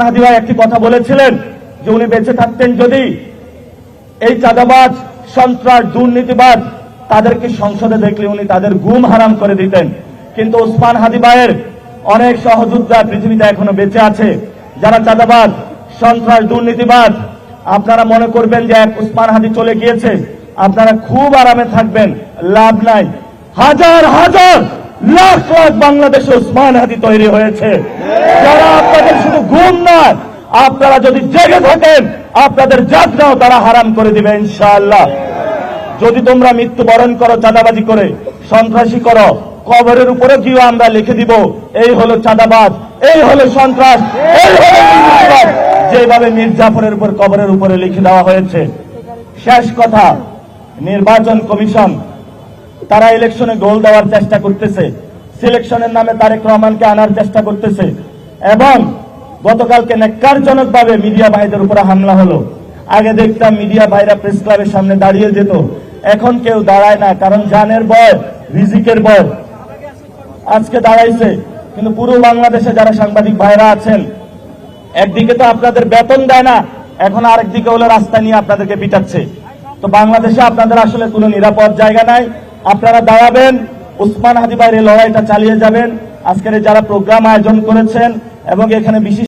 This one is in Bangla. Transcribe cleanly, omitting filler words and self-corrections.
হাদি ভাই একটি কথা বলেছিলেন যে উনি বেঁচে থাকতেন যদি এই চাঁদাবাজ, সন্ত্রাস, দুর্নীতিবাজ তাদেরকে সংসদে দেখলে উনি তাদের ঘুম হারাম করে দিতেন। কিন্তু ওসমান হাদি ভাইয়ের অনেক সহযোদ্ধা পৃথিবীতে এখনো বেঁচে আছে, যারা চাঁদাবাজ, সন্ত্রাস, দুর্নীতিবাজ। আপনারা মনে করবেন যে এক ওসমান হাদি চলে গিয়েছে, আপনারা খুব আরামে থাকবেন, লাভ নাই। হাজার হাজার লাখ লাখ বাংলাদেশে ওসমান হাদি তৈরি হয়েছে, যারা আপনাদের শুধু ঘুম নয়, আপনারা যদি জেগে থাকেন আপনাদের জাতটাও তারা হারাম করে দিবে ইনশাআল্লাহ। যদি তোমরা মৃত্যুবরণ করো চাঁদাবাজি করে, সন্ত্রাসী করো, কবরের উপরে গিয়ে আমরা লিখে দিব এই হলো চাঁদাবাজ, এই হলো সন্ত্রাস, এই হলো দুর্নীতিবাজ, যেভাবে মীর জাফরের উপর কবরের উপরে লিখে দেওয়া হয়েছে। শেষ কথা, নির্বাচন কমিশন তারা ইলেকশনে গোল দেওয়ার চেষ্টা করতেছে, সিলেকশনের নামে তারেক রহমানকে আনার চেষ্টা করতেছে, এবং গতকালকে ন্যাক্কারজনকভাবে মিডিয়া ভাইদের উপরে হামলা হলো। আগে দেখতাম মিডিয়া ভাইরা প্রেস ক্লাবের সামনে দাঁড়িয়ে যেত, এখন কেউ দাঁড়ায় না, কারণ জানের ভয়, রিজিকের ভয়। আজকে দাঁড়াইছে, কিন্তু পুরো বাংলাদেশে যারা সাংবাদিক ভাইরা আছেন, একদিকে তো আপনাদের বেতন দেয় না, এখন আরেকদিকে হলো রাস্তা নিয়ে আপনাদেরকে পিটাচ্ছে। তো বাংলাদেশে আপনাদের আসলে কোনো নিরাপদ জায়গা নাই। আপনারা দাঁড়াবেন, ওসমান হাদি ভাইয়ের এই লড়াইটা চালিয়ে যাবেন। আজকের যারা প্রোগ্রাম আয়োজন করেছেন এবং এখানে বিশেষ